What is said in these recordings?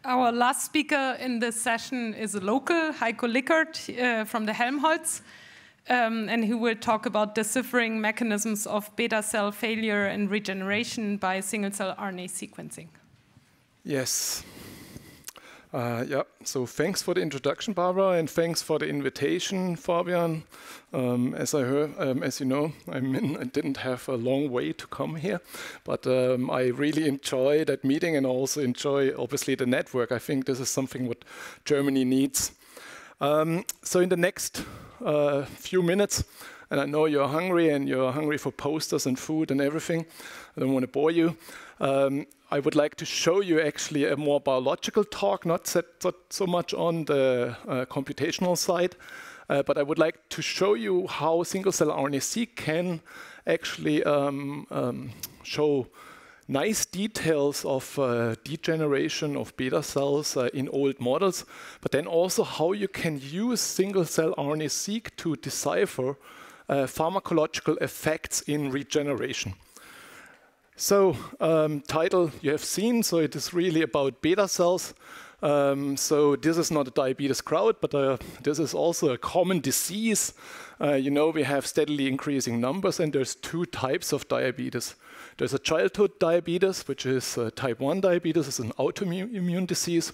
Our last speaker in this session is a local, Heiko Lickert from the Helmholtz, and he will talk about deciphering mechanisms of beta cell failure and regeneration by single-cell RNA sequencing. Yes. So thanks for the introduction, Barbara, and thanks for the invitation, Fabian. As you know, I didn't have a long way to come here, but I really enjoy that meeting and also enjoy, obviously, the network. I think this is something what Germany needs. So in the next few minutes, and I know you're hungry for posters and food and everything. I don't want to bore you. I would like to show you actually a more biological talk, not so much on the computational side, but I would like to show you how single-cell RNA-seq can actually show nice details of degeneration of beta cells in old models, but then also how you can use single-cell RNA-seq to decipher pharmacological effects in regeneration. So, title you have seen, so it is really about beta cells. So this is not a diabetes crowd, but this is also a common disease. You know, we have steadily increasing numbers, and there's two types of diabetes. There's a childhood diabetes, which is type 1 diabetes. It's an autoimmune disease.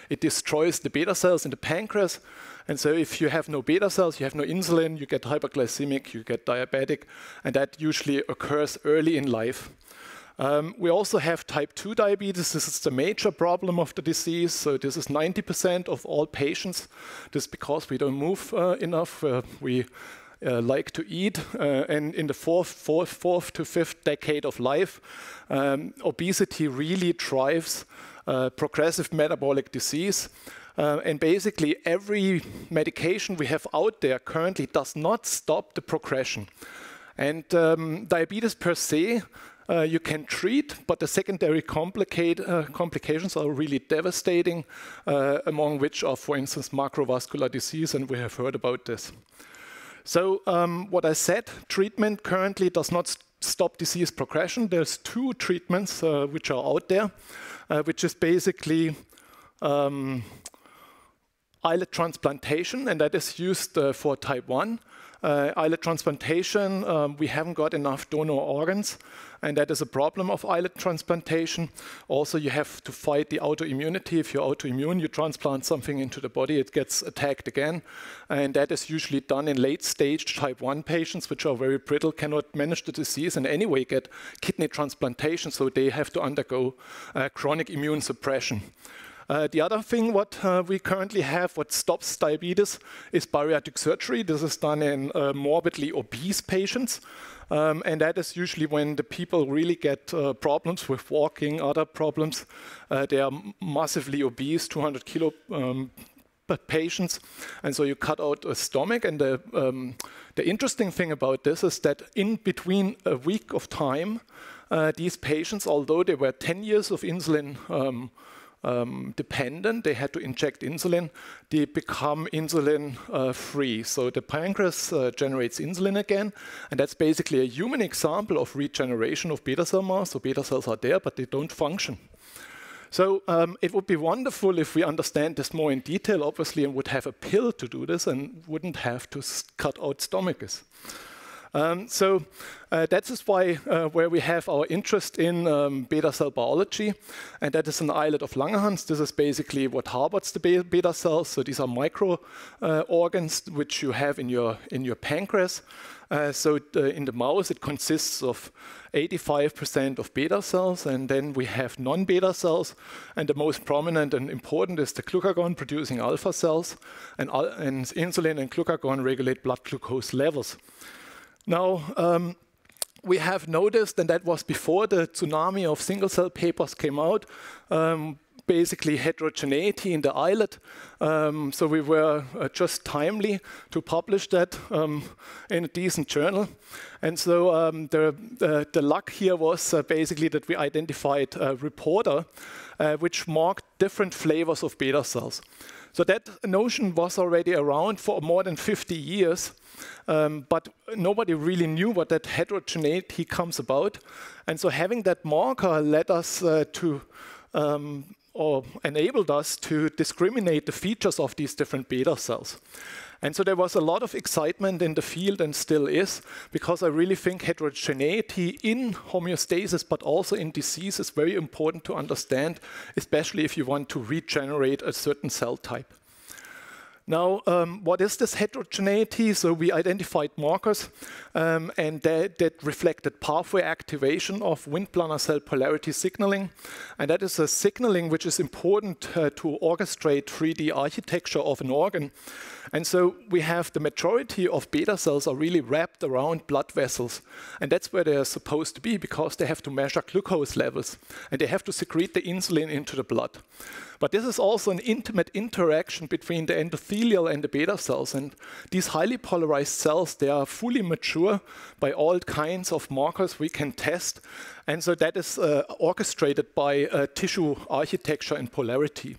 It destroys the beta cells in the pancreas. And so if you have no beta cells, you have no insulin, you get hyperglycemic, you get diabetic, and that usually occurs early in life. We also have type 2 diabetes. This is the major problem of the disease. So this is 90% of all patients. This is because we don't move enough. We like to eat. And in the fourth to fifth decade of life, obesity really drives progressive metabolic disease. And basically, every medication we have out there currently does not stop the progression. And diabetes per se, you can treat, but the secondary complications are really devastating, among which are, for instance, macrovascular disease, and we have heard about this. So what I said, treatment currently does not stop disease progression. There's two treatments which are out there, which is basically islet transplantation, and that is used for type 1. Islet transplantation, we haven't got enough donor organs, and that is a problem of islet transplantation. Also, you have to fight the autoimmunity. If you're autoimmune, you transplant something into the body, it gets attacked again. And that is usually done in late-stage type 1 patients, which are very brittle, cannot manage the disease, and anyway get kidney transplantation, so they have to undergo chronic immune suppression. The other thing what we currently have, what stops diabetes, is bariatric surgery. This is done in morbidly obese patients. And that is usually when the people really get problems with walking, other problems. They are massively obese, 200 kilo patients. And so you cut out a stomach. And the interesting thing about this is that in between a week of time, these patients, although they were 10 years of insulin dependent, they had to inject insulin, they become insulin free. So the pancreas generates insulin again, and that's basically a human example of regeneration of beta cell mass. So beta cells are there, but they don't function. So it would be wonderful if we understand this more in detail, obviously, and would have a pill to do this and wouldn't have to cut out stomachs. So that is why where we have our interest in beta cell biology, and that is an islet of Langerhans. This is basically what harbors the beta cells. So these are micro organs which you have in your pancreas. So in the mouse, it consists of 85% of beta cells, and then we have non-beta cells. And the most prominent and important is the glucagon-producing alpha cells, and insulin and glucagon regulate blood glucose levels. Now, we have noticed, and that was before the tsunami of single-cell papers came out, basically heterogeneity in the islet. So we were just timely to publish that in a decent journal. And so the luck here was basically that we identified a reporter which marked different flavors of beta cells. So that notion was already around for more than 50 years. But nobody really knew what that heterogeneity comes about. And so having that marker led us to enabled us to discriminate the features of these different beta cells. And so there was a lot of excitement in the field, and still is, because I really think heterogeneity in homeostasis, but also in disease, is very important to understand, especially if you want to regenerate a certain cell type. Now, what is this heterogeneity? So we identified markers, and that reflected pathway activation of Wnt cell polarity signaling. And that is a signaling which is important to orchestrate 3D architecture of an organ. And so we have the majority of beta cells are really wrapped around blood vessels. And that's where they are supposed to be, because they have to measure glucose levels. And they have to secrete the insulin into the blood. But this is also an intimate interaction between the endothelial and the beta cells. And these highly polarized cells, they are fully mature by all kinds of markers we can test. And so that is orchestrated by tissue architecture and polarity.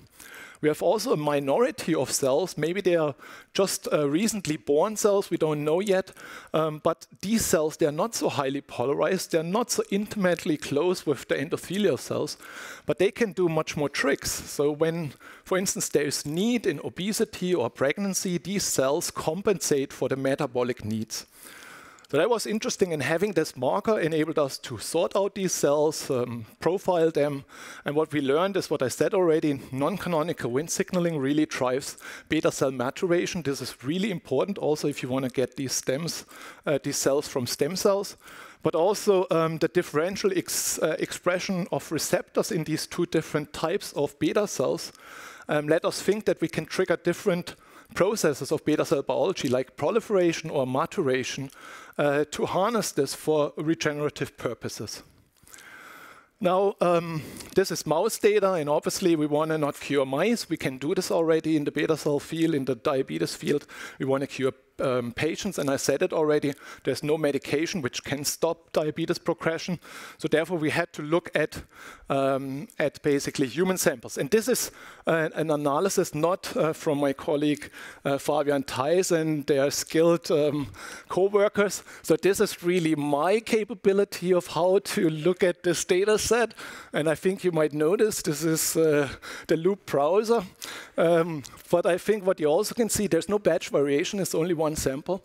We have also a minority of cells. Maybe they are just recently born cells, we don't know yet. But these cells, they are not so highly polarized. They're not so intimately close with the endothelial cells. But they can do much more tricks. So when, for instance, there is need in obesity or pregnancy, these cells compensate for the metabolic needs. So that was interesting, and having this marker enabled us to sort out these cells, profile them, and what we learned is what I said already, non-canonical Wnt signaling really drives beta cell maturation. This is really important also if you want to get these cells from stem cells. But also the differential expression of receptors in these two different types of beta cells let us think that we can trigger different processes of beta cell biology, like proliferation or maturation, to harness this for regenerative purposes. Now, this is mouse data, and obviously we want to not cure mice. We can do this already in the beta cell field, in the diabetes field. We want to cure patients, and I said it already, there's no medication which can stop diabetes progression. So therefore, we had to look at basically human samples. And this is an analysis not from my colleague Fabian Theis and their skilled co-workers. So this is really my capability of how to look at this data set. And I think you might notice this is the Loop browser. But I think what you also can see, there's no batch variation, it's only one sample.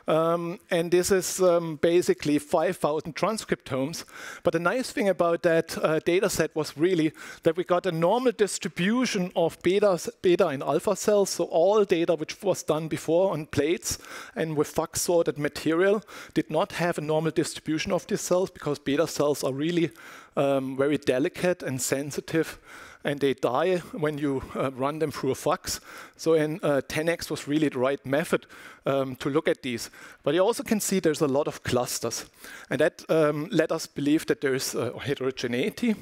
And this is basically 5,000 transcriptomes. But the nice thing about that data set was really that we got a normal distribution of beta and alpha cells. So all data which was done before on plates and with FACS sorted material did not have a normal distribution of these cells, because beta cells are really very delicate and sensitive, and they die when you run them through a FACS. So 10x was really the right method to look at these. But you also can see there's a lot of clusters. And that led us believe that there is heterogeneity.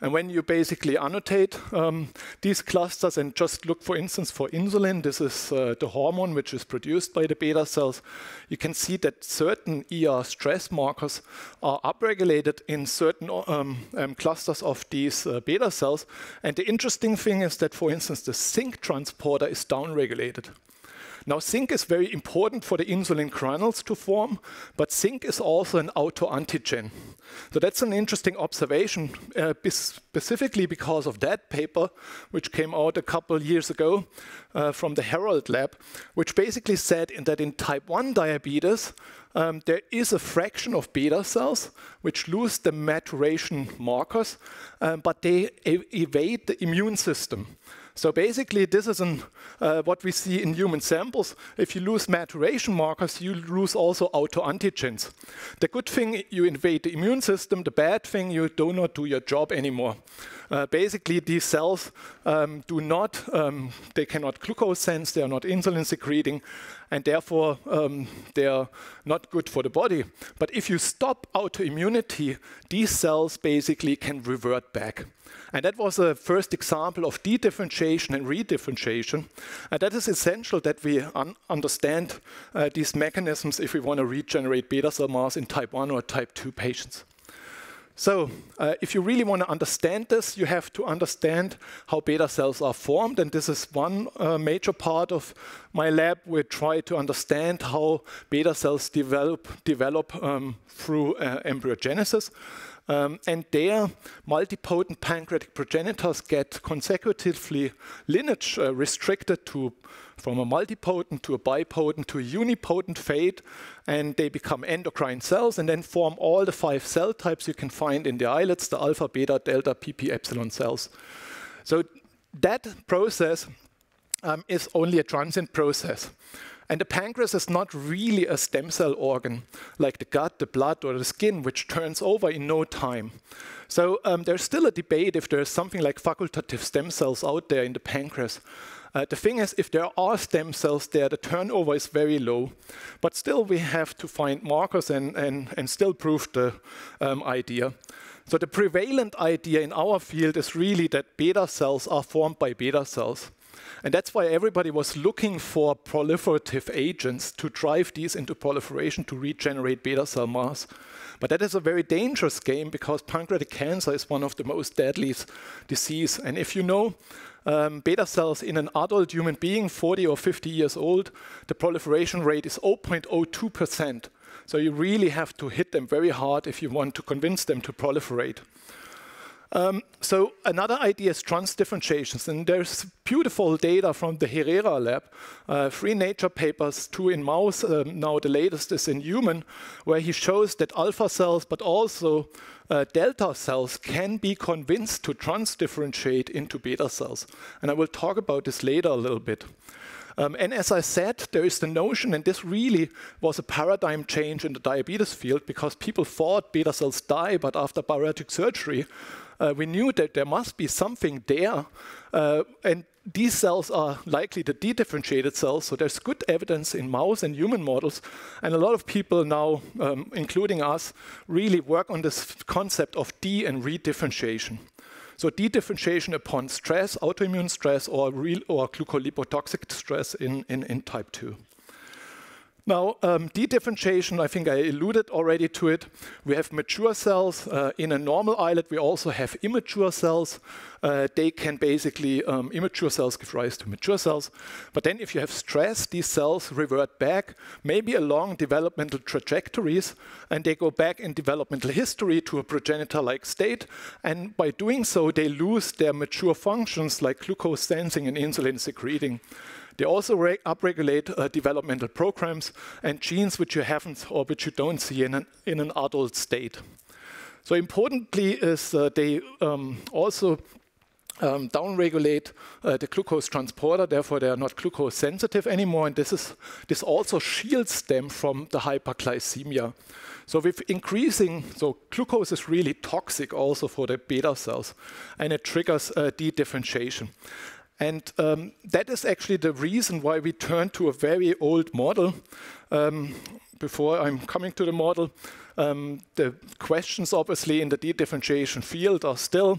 And when you basically annotate these clusters and just look, for instance, for insulin, this is the hormone which is produced by the beta cells, you can see that certain ER stress markers are upregulated in certain clusters of these beta cells. And the interesting thing is that, for instance, the zinc transporter is downregulated. Now, zinc is very important for the insulin granules to form, but zinc is also an autoantigen. So that's an interesting observation, specifically because of that paper, which came out a couple of years ago from the Herald lab, which basically said that in type 1 diabetes, there is a fraction of beta cells which lose the maturation markers, but they evade the immune system. So basically, this is what we see in human samples. If you lose maturation markers, you lose also autoantigens. The good thing, you invade the immune system. The bad thing, you do not do your job anymore. Basically, these cells they cannot glucose sense, they are not insulin secreting, and therefore they are not good for the body. But if you stop autoimmunity, these cells basically can revert back. And that was a first example of dedifferentiation and redifferentiation. And that is essential that we understand these mechanisms if we want to regenerate beta cell mass in type 1 or type 2 patients. So if you really want to understand this, you have to understand how beta cells are formed. And this is one major part of my lab. We try to understand how beta cells develop through embryogenesis. And there, multipotent pancreatic progenitors get consecutively lineage restricted from a multipotent to a bipotent to a unipotent fate, and they become endocrine cells and then form all the 5 cell types you can find in the islets, the alpha, beta, delta, pp, epsilon cells. So that process is only a transient process. And the pancreas is not really a stem cell organ like the gut, the blood, or the skin, which turns over in no time. So there's still a debate if there's something like facultative stem cells out there in the pancreas. The thing is, if there are stem cells there, the turnover is very low. But still, we have to find markers and still prove the idea. So the prevalent idea in our field is really that beta cells are formed by beta cells. And that's why everybody was looking for proliferative agents to drive these into proliferation to regenerate beta cell mass. But that is a very dangerous game because pancreatic cancer is one of the most deadly diseases. And if you know beta cells in an adult human being, 40 or 50 years old, the proliferation rate is 0.02%. So you really have to hit them very hard if you want to convince them to proliferate. So another idea is Strands differentiations, and there's beautiful data from the Herrera lab, 3 Nature papers, 2 in mouse, now the latest is in human, where he shows that alpha cells, but also delta cells can be convinced to trans differentiate into beta cells. And I will talk about this later a little bit. And as I said, there is the notion, and this really was a paradigm change in the diabetes field because people thought beta cells die, but after bariatric surgery, we knew that there must be something there, and these cells are likely the dedifferentiated cells, so there's good evidence in mouse and human models, and a lot of people now, including us, really work on this concept of de- and redifferentiation. So dedifferentiation upon stress, autoimmune stress, or glucolipotoxic stress in type 2. Now, dedifferentiation, I think I alluded already to it. We have mature cells. In a normal islet, we also have immature cells. They can basically, immature cells give rise to mature cells. But then if you have stress, these cells revert back, maybe along developmental trajectories, and they go back in developmental history to a progenitor-like state. And by doing so, they lose their mature functions like glucose sensing and insulin secreting. They also upregulate developmental programs and genes which you haven't or which you don't see in an adult state. So importantly is they also downregulate the glucose transporter, therefore they are not glucose sensitive anymore, and this also shields them from the hyperglycemia. So with increasing, so glucose is really toxic also for the beta cells, and it triggers dedifferentiation. And that is actually the reason why we turned to a very old model. Before I'm coming to the model, the questions obviously in the dedifferentiation field are still,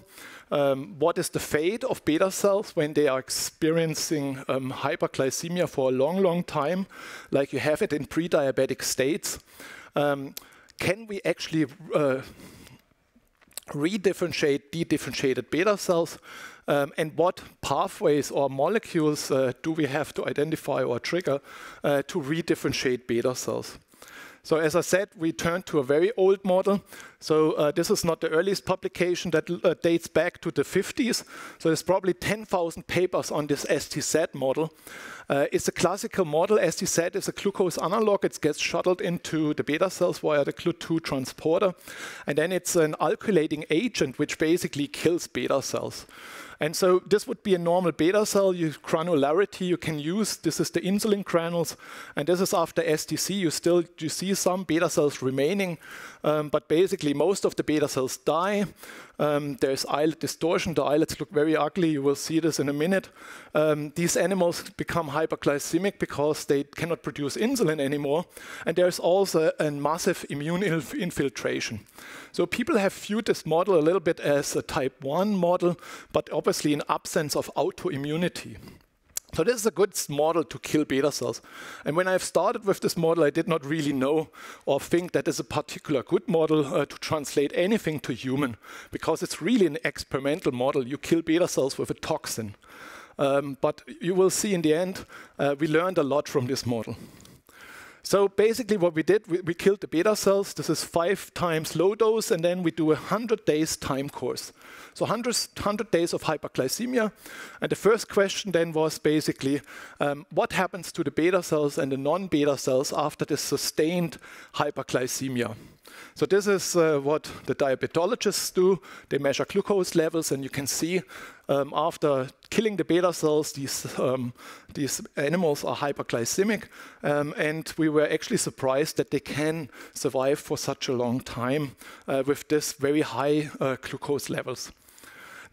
what is the fate of beta cells when they are experiencing hyperglycemia for a long, long time, like you have it in pre-diabetic states? Can we actually redifferentiate dedifferentiated beta cells? And what pathways or molecules do we have to identify or trigger to redifferentiate beta cells? So as I said, we turned to a very old model. So this is not the earliest publication that dates back to the 50s. So there's probably 10,000 papers on this STZ model. It's a classical model. STZ is a glucose analog. It gets shuttled into the beta cells via the GLUT2 transporter. And then it's an alkylating agent which basically kills beta cells. And so this would be a normal beta cell. Granularity you can use. This is the insulin granules. And this is after STC. You see some beta cells remaining. But basically, most of the beta cells die. There's islet distortion. The islets look very ugly. You will see this in a minute. These animals become hyperglycemic because they cannot produce insulin anymore. And there's also a massive immune infiltration. So people have viewed this model a little bit as a type 1 model, but obviously in absence of autoimmunity. So this is a good model to kill beta cells. And when I've started with this model, I did not really know or think that is a particular good model to translate anything to human, because it's really an experimental model. You kill beta cells with a toxin. But you will see in the end, we learned a lot from this model. So basically what we did, we killed the beta cells. This is 5 times low dose, and then we do a 100 days time course. So 100 days of hyperglycemia. And the first question then was basically, what happens to the beta cells and the non-beta cells after this sustained hyperglycemia? So this is what the diabetologists do. They measure glucose levels, and you can see after killing the beta cells, these animals are hyperglycemic. And we were actually surprised that they can survive for such a long time with this very high glucose levels.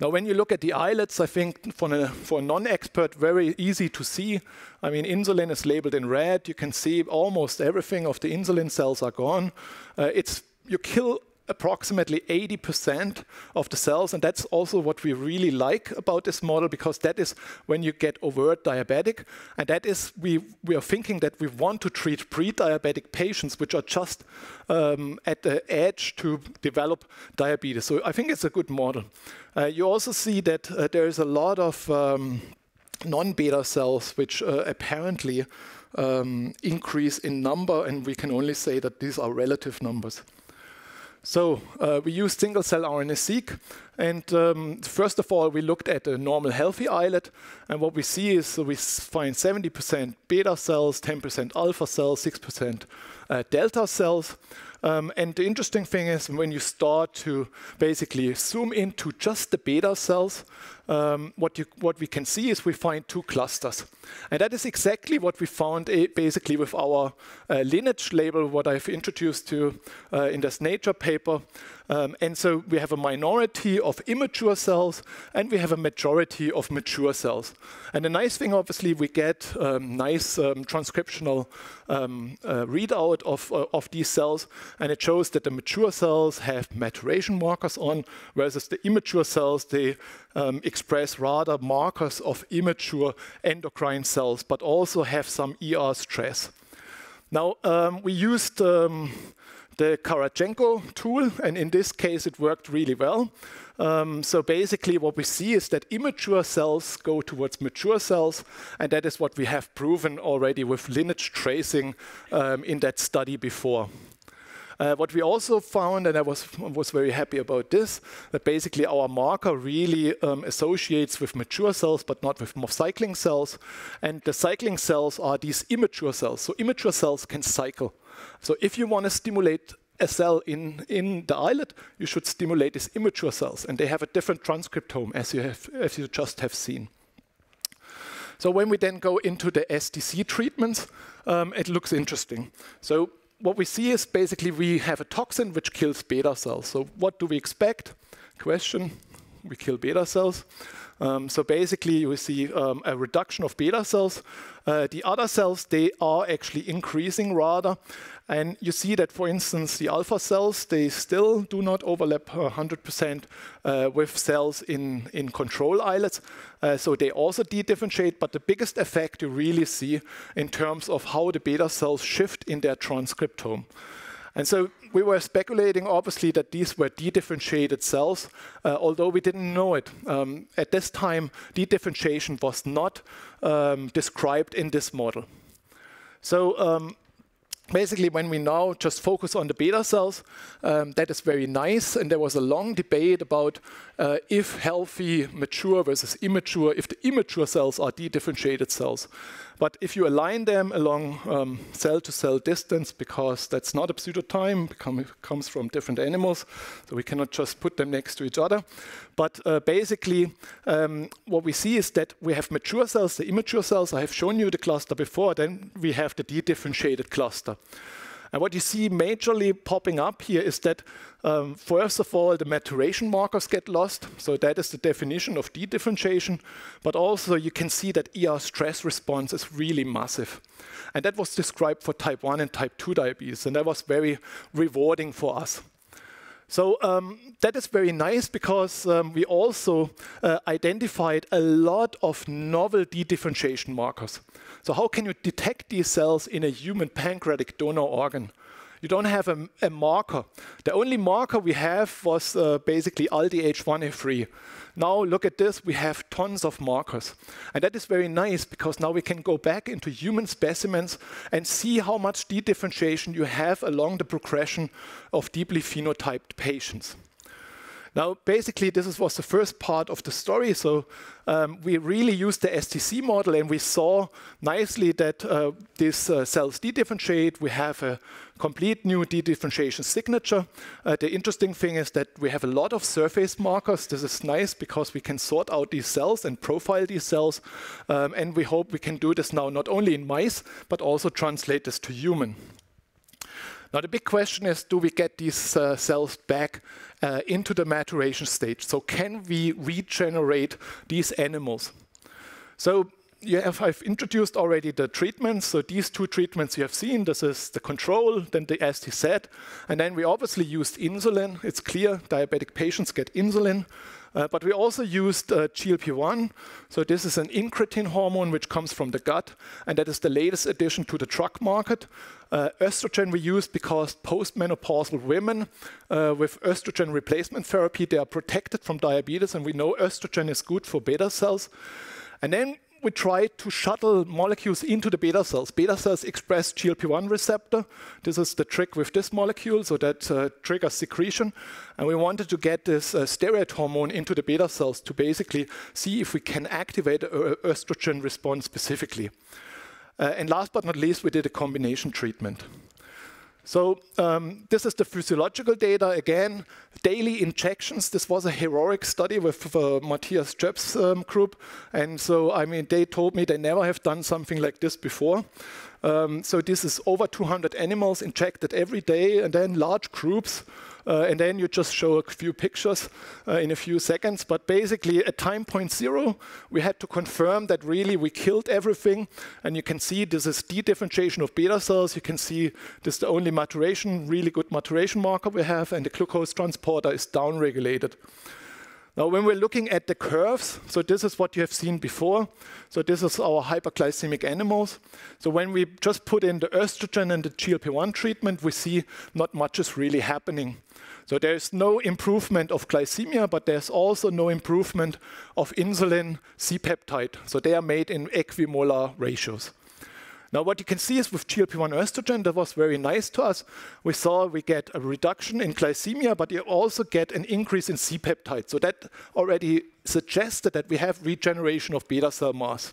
Now, when you look at the islets, I think for a non-expert, very easy to see. I mean, insulin is labeled in red. You can see almost everything of the insulin cells are gone. You kill approximately 80% of the cells, and that's also what we really like about this model, because that is when you get overt diabetic, and that is, we are thinking that we want to treat pre-diabetic patients which are just at the edge to develop diabetes. So I think it's a good model. You also see that there is a lot of non-beta cells which apparently increase in number, and we can only say that these are relative numbers. So we used single-cell RNA-seq, and first of all, we looked at a normal healthy islet, and what we see is we find 70% beta cells, 10% alpha cells, 6% delta cells. And the interesting thing is when you start to basically zoom into just the beta cells, what we can see is we find 2 clusters. And that is exactly what we found basically with our lineage label, what I've introduced to in this Nature paper. And so we have a minority of immature cells, and we have a majority of mature cells. And the nice thing, obviously, we get nice transcriptional readout of these cells, and it shows that the mature cells have maturation markers on, whereas the immature cells, they express rather markers of immature endocrine cells, but also have some ER stress. Now, we used the Karachenko tool, and in this case it worked really well. So basically what we see is that immature cells go towards mature cells, and that is what we have proven already with lineage tracing in that study before. What we also found, and I was very happy about this, that basically our marker really associates with mature cells, but not with cycling cells. And the cycling cells are these immature cells. So immature cells can cycle. So if you want to stimulate a cell in the islet, you should stimulate these immature cells, and they have a different transcriptome, as you just have seen. So when we then go into the SDC treatments, it looks interesting. So what we see is basically we have a toxin which kills beta cells. So what do we expect? Question, we kill beta cells. So basically you see a reduction of beta cells. The other cells, they are actually increasing rather. And you see that, for instance, the alpha cells, they still do not overlap 100% with cells in control islets. So they also de-differentiate, but the biggest effect you really see in terms of how the beta cells shift in their transcriptome. And so we were speculating, obviously, that these were de-differentiated cells, although we didn't know it. At this time, de-differentiation was not described in this model. So basically, when we now just focus on the beta cells, that is very nice. And there was a long debate about if healthy, mature versus immature, if the immature cells are de-differentiated cells. But if you align them along cell-to-cell distance, because that's not a pseudotime, it comes from different animals, so we cannot just put them next to each other. But basically, what we see is that we have mature cells, the immature cells. I have shown you the cluster before. Then we have the de-differentiated cluster. And what you see majorly popping up here is that, first of all, the maturation markers get lost. So that is the definition of de-differentiation. But also you can see that ER stress response is really massive. And that was described for type 1 and type 2 diabetes. And that was very rewarding for us. So that is very nice because we also identified a lot of novel de-differentiation markers. So how can you detect these cells in a human pancreatic donor organ? you don't have a marker. The only marker we have was basically ALDH1A3. Now look at this, we have tons of markers. And that is very nice because now we can go back into human specimens and see how much dedifferentiation you have along the progression of deeply phenotyped patients. Now, basically, this was the first part of the story. So we really used the STC model, and we saw nicely that these cells dedifferentiate. We have a complete new dedifferentiation signature. The interesting thing is that we have a lot of surface markers. This is nice because we can sort out these cells and profile these cells. And we hope we can do this now not only in mice, but also translate this to human. Now, the big question is, do we get these cells back into the maturation stage? So can we regenerate these animals? So I've introduced already the treatments. So these two treatments you have seen, this is the control, then the STZ. And then we obviously used insulin. It's clear diabetic patients get insulin. But we also used GLP-1. So this is an incretin hormone which comes from the gut, and that is the latest addition to the drug market. Estrogen we used because postmenopausal women with estrogen replacement therapy, they are protected from diabetes, and we know estrogen is good for beta cells. And then we tried to shuttle molecules into the beta cells. Beta cells express GLP-1 receptor. This is the trick with this molecule, so that triggers secretion. And we wanted to get this steroid hormone into the beta cells to basically see if we can activate estrogen response specifically. And last but not least, we did a combination treatment. So this is the physiological data. Again, daily injections. This was a heroic study with Matthias Jöpp's group. And so, I mean, they told me they never have done something like this before. So this is over 200 animals injected every day, and then large groups. And then you just show a few pictures in a few seconds. But basically, at time point 0, we had to confirm that really we killed everything. And you can see this is dedifferentiation of beta cells. You can see this is the only maturation, really good maturation marker we have. And the glucose transporter is downregulated. Now, when we're looking at the curves, so this is what you have seen before. So this is our hyperglycemic animals. So when we just put in the estrogen and the GLP-1 treatment, we see not much is really happening. So there's no improvement of glycemia, but there's also no improvement of insulin C-peptide. So they are made in equimolar ratios. Now, what you can see is with GLP-1 estrogen, that was very nice to us. We saw we get a reduction in glycemia, but you also get an increase in C-peptide. So that already suggested that we have regeneration of beta cell mass.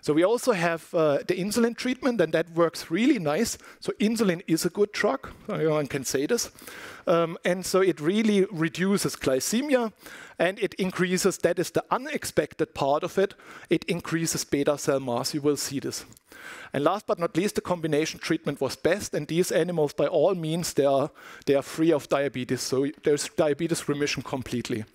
So we also have the insulin treatment, and that works really nice. So insulin is a good drug, one can say this. And so it really reduces glycemia, and it increases, that is the unexpected part of it, it increases beta cell mass. You will see this. And last but not least, the combination treatment was best, and these animals, by all means, they are free of diabetes. So there's diabetes remission completely.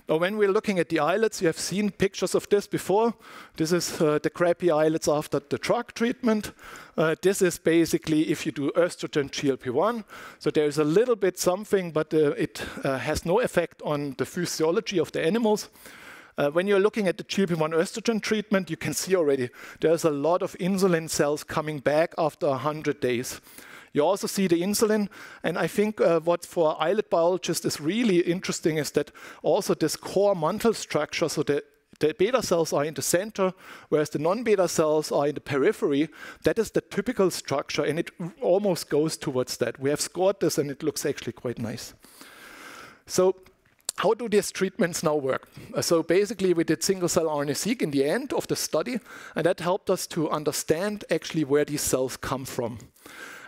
Now, when we're looking at the islets, you have seen pictures of this before. This is the crappy islets after the drug treatment. This is basically if you do estrogen GLP-1. So there's a little bit something, but it has no effect on the physiology of the animals. When you're looking at the GLP-1 estrogen treatment, you can see already there's a lot of insulin cells coming back after 100 days. You also see the insulin, and I think what for islet biologists is really interesting is that also this core mantle structure, so the beta cells are in the center, whereas the non-beta cells are in the periphery. That is the typical structure, and it almost goes towards that. We have scored this, and it looks actually quite nice. So how do these treatments now work? So basically, we did single-cell RNA-seq in the end of the study, and that helped us to understand actually where these cells come from.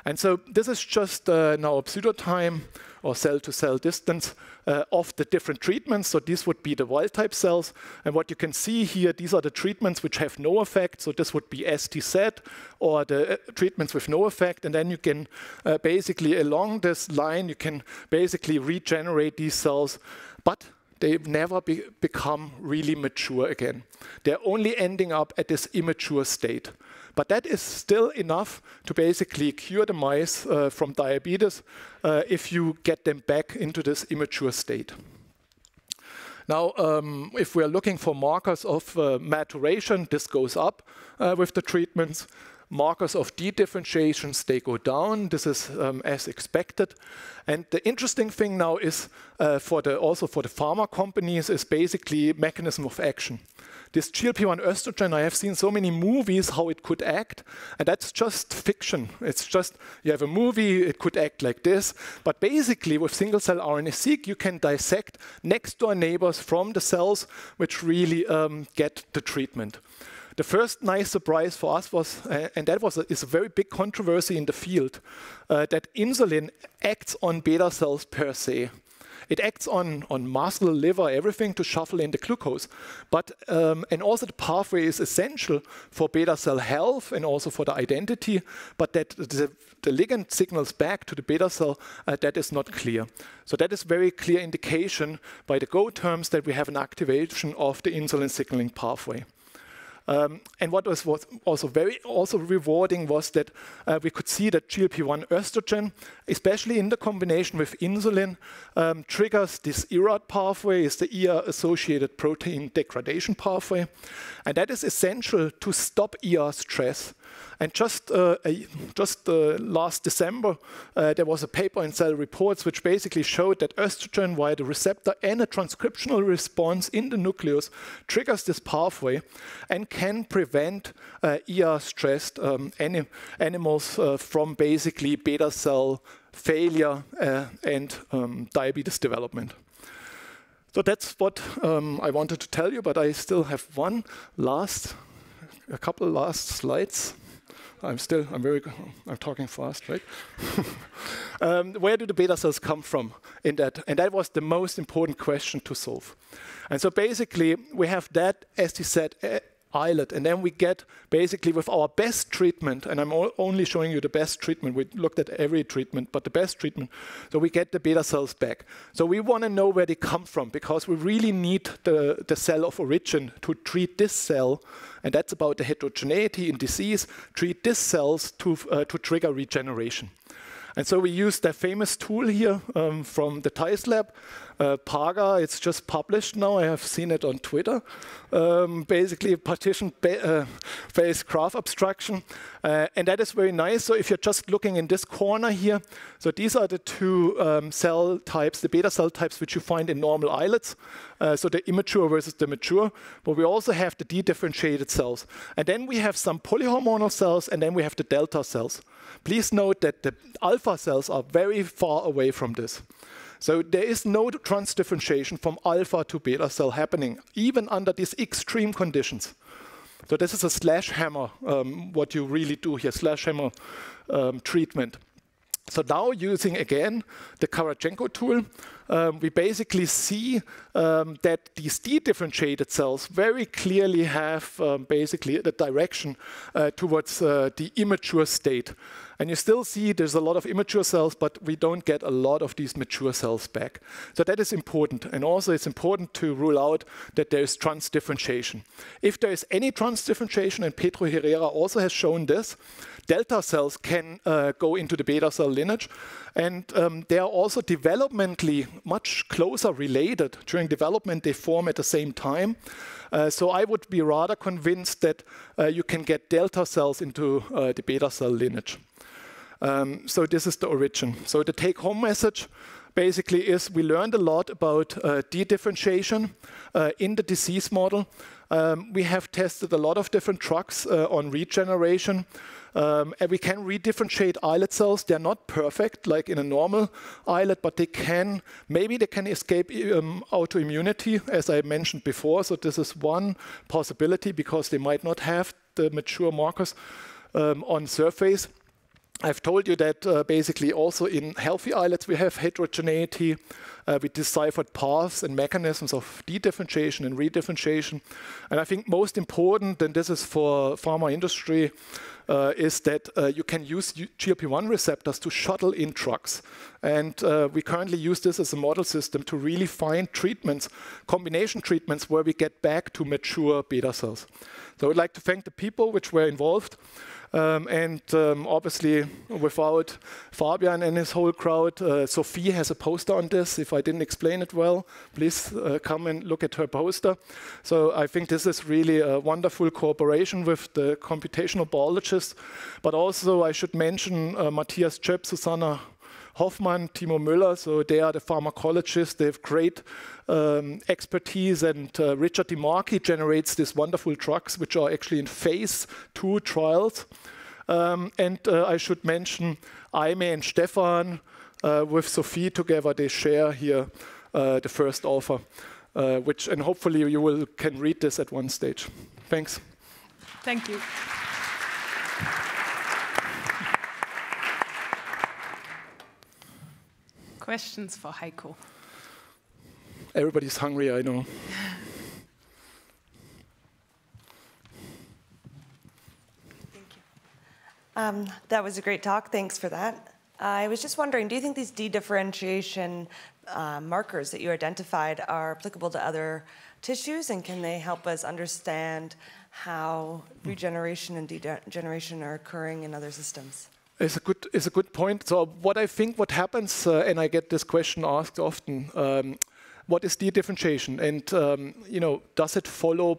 And so this is just now a pseudo-time or cell-to-cell distance of the different treatments. So these would be the wild-type cells. And what you can see here, these are the treatments which have no effect. So this would be STZ or the treatments with no effect. And then you can basically, along this line, you can basically regenerate these cells. But they never become really mature again. They're only ending up at this immature state. But that is still enough to basically cure the mice from diabetes if you get them back into this immature state. Now, if we're looking for markers of maturation, this goes up with the treatments. markers of dedifferentiations, they go down. This is as expected. And the interesting thing now is also for the pharma companies is basically mechanism of action. This GLP-1 estrogen, I have seen so many movies how it could act, and that's just fiction. It's just, you have a movie, it could act like this, but basically with single-cell RNA-seq, you can dissect next-door neighbors from the cells which really get the treatment. The first nice surprise for us was, and that is a very big controversy in the field, that insulin acts on beta cells per se. It acts on muscle, liver, everything to shuffle in the glucose. But, and also the pathway is essential for beta cell health and also for the identity, but that the ligand signals back to the beta cell, that is not clear. So that is very clear indication by the Go terms that we have an activation of the insulin signaling pathway. And what was also rewarding was that we could see that GLP-1 estrogen, especially in the combination with insulin, triggers this ERAD pathway, is the ER-associated protein degradation pathway. And that is essential to stop ER stress. And just last December, there was a paper in Cell Reports which basically showed that estrogen via the receptor and a transcriptional response in the nucleus triggers this pathway and can prevent ER-stressed animals from basically beta cell failure and diabetes development. So that's what I wanted to tell you, but I still have a couple last slides. I'm talking fast, right? Where do the beta cells come from in that? And that was the most important question to solve. And so basically, we have that, as he said, islet, and then we get basically with our best treatment, and I'm only showing you the best treatment, we looked at every treatment, but the best treatment, so we get the beta cells back. So we want to know where they come from, because we really need the cell of origin to treat this cell, and that's about the heterogeneity in disease, treat these cells to trigger regeneration. And so we use that famous tool here from the Theis lab, PAGA. It's just published now. I have seen it on Twitter. Basically, partition-based graph abstraction. And that is very nice. So if you're just looking in this corner here, so these are the two cell types, the beta cell types, which you find in normal islets. So the immature versus the mature. But we also have the dedifferentiated cells. And then we have some polyhormonal cells, and then we have the delta cells. Please note that the alpha cells are very far away from this. So there is no transdifferentiation from alpha to beta cell happening, even under these extreme conditions. So this is a slash hammer, what you really do here, slash hammer treatment. So now using, again, the Karachenko tool, we basically see that these dedifferentiated cells very clearly have basically the direction towards the immature state. And you still see there's a lot of immature cells, but we don't get a lot of these mature cells back. So that is important. And also it's important to rule out that there is transdifferentiation. If there is any transdifferentiation, and Pedro Herrera also has shown this, delta cells can go into the beta cell lineage, and they are also developmentally much closer related. During development, they form at the same time. So I would be rather convinced that you can get delta cells into the beta cell lineage. So this is the origin. So the take-home message basically is we learned a lot about dedifferentiation in the disease model. We have tested a lot of different drugs on regeneration. And we can redifferentiate islet cells. They're not perfect like in a normal islet, but maybe they can escape autoimmunity, as I mentioned before. So this is one possibility, because they might not have the mature markers on surface. I've told you that basically also in healthy islets we have heterogeneity. We deciphered paths and mechanisms of dedifferentiation and redifferentiation. And I think most important, and this is for pharma industry, is that you can use GLP-1 receptors to shuttle in drugs. And we currently use this as a model system to really find treatments, combination treatments, where we get back to mature beta cells. So I'd like to thank the people which were involved. Obviously, without Fabian and his whole crowd, Sophie has a poster on this. If I didn't explain it well, please come and look at her poster. So I think this is really a wonderful cooperation with the computational biologists pharmacologists. But also I should mention Matthias Czöp, Susanna Hoffmann, Timo Müller. So they are the pharmacologists. They have great expertise. And Richard DiMarchi generates these wonderful drugs, which are actually in phase 2 trials. And I should mention Aime and Stefan with Sophie together. They share here the first author, and hopefully you can read this at one stage. Thanks. Thank you. Questions for Heiko? Everybody's hungry, I know. That was a great talk. Thanks for that. I was just wondering, do you think these de-differentiation markers that you identified are applicable to other tissues, and can they help us understand how regeneration and degeneration are occurring in other systems? It's a good point. So what happens, and I get this question asked often, what is de-differentiation? And does it follow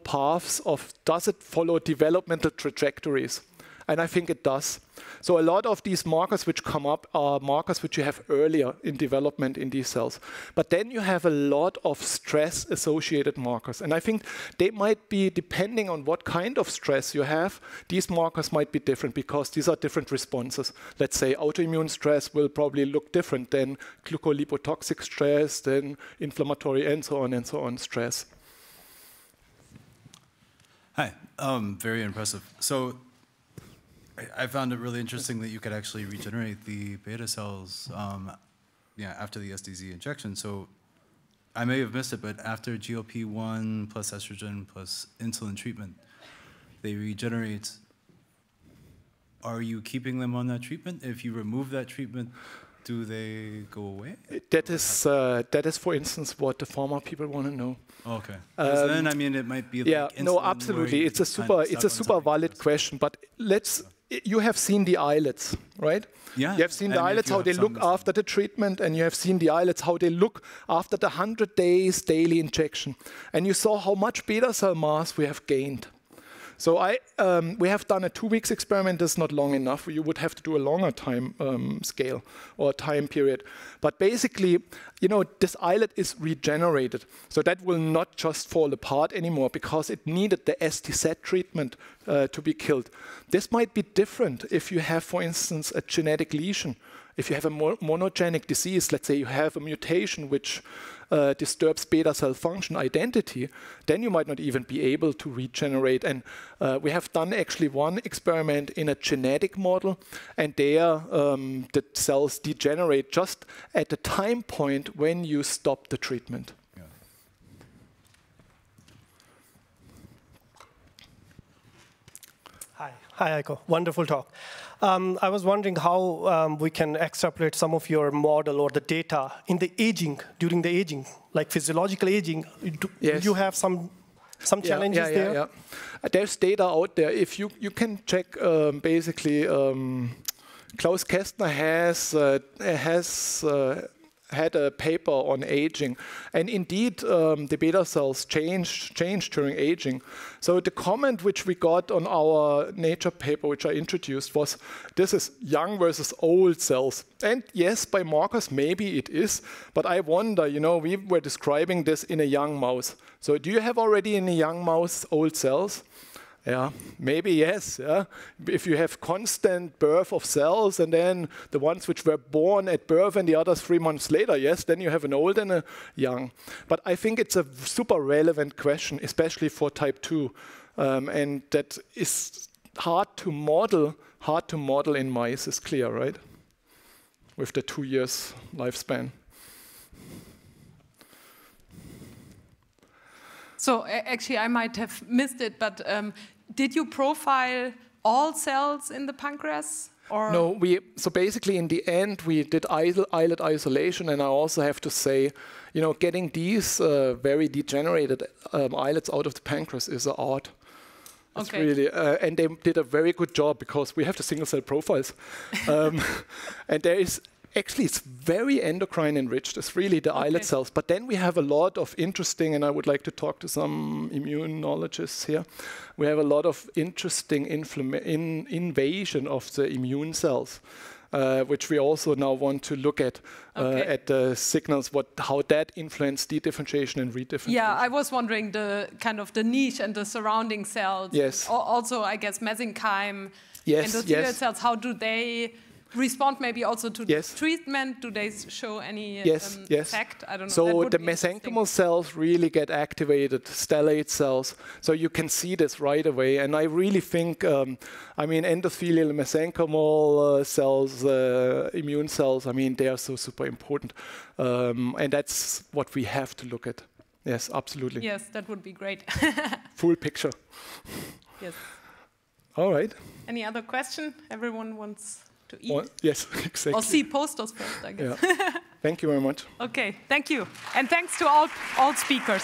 does it follow developmental trajectories? And I think it does. So a lot of these markers which come up are markers which you have earlier in development in these cells. But then you have a lot of stress-associated markers. And I think they might be, depending on what kind of stress you have, these markers might be different because these are different responses. Let's say autoimmune stress will probably look different than glucolipotoxic stress, than inflammatory and so on stress. Hi, very impressive. So I found it really interesting that you could actually regenerate the beta cells after the SDZ injection. So I may have missed it, but after GLP-1 plus estrogen plus insulin treatment, they regenerate. Are you keeping them on that treatment? If you remove that treatment, do they go away? That is, for instance, what the pharma people want to know. Okay. Then, I mean, it might be like no, absolutely. It's a super valid question. But you have seen the islets, right? Yeah. You have seen the islets, how they look after the treatment, and you have seen the islets, how they look after the 100 days daily injection. And you saw how much beta cell mass we have gained. So we have done a 2 weeks experiment. That's not long enough. You would have to do a longer time scale or time period. But basically, this islet is regenerated. So that will not just fall apart anymore because it needed the STZ treatment to be killed. This might be different if you have, for instance, a genetic lesion. If you have a monogenic disease, let's say you have a mutation which disturbs beta cell function identity, then you might not even be able to regenerate. And we have done actually one experiment in a genetic model, and there the cells degenerate just at the time point when you stop the treatment. Yeah. Hi, Heiko. Wonderful talk. I was wondering how we can extrapolate some of your model or the data in the aging, during the aging, like physiological aging. Do you have some challenges there? Yeah. There's data out there. If you can check, basically, Klaus Kästner has had a paper on aging, and indeed the beta cells change during aging. So the comment which we got on our Nature paper, which I introduced, was this is young versus old cells. And yes, by markers maybe it is, but I wonder, we were describing this in a young mouse. So do you have already in a young mouse old cells? Yeah, maybe yes. Yeah. If you have constant birth of cells and then the ones which were born at birth and the others 3 months later, yes, then you have an old and a young. But I think it's a super relevant question, especially for type 2. And that is hard to model in mice, is clear, right? With the 2 years lifespan. So actually, I might have missed it, but did you profile all cells in the pancreas? Or? No, so basically in the end we did islet isolation, and I also have to say, getting these very degenerated islets out of the pancreas is an art. It's okay. Really, and they did a very good job because we have the single cell profiles, and there is actually, it's very endocrine enriched. It's really the islet cells. But then we have a lot of interesting, and I would like to talk to some immunologists here. We have a lot of interesting invasion of the immune cells, which we also now want to look at the signals, how that influence dedifferentiation and redifferentiation. Yeah, I was wondering the kind of the niche and the surrounding cells. Yes. Also, I guess mesenchyme, yes, endothelial cells. How do they respond? Maybe also to treatment. Do they show any effect? I don't know. So the mesenchymal cells really get activated, stellate cells. So you can see this right away. And I really think, I mean, endothelial mesenchymal cells, immune cells, I mean, they are so super important. And that's what we have to look at. Yes, absolutely. Yes, that would be great. Full picture. Yes. All right. Any other question? Everyone wants to eat? Yes, exactly. Or see posters first, I guess. Yeah. Thank you very much. Okay, thank you. And thanks to all speakers.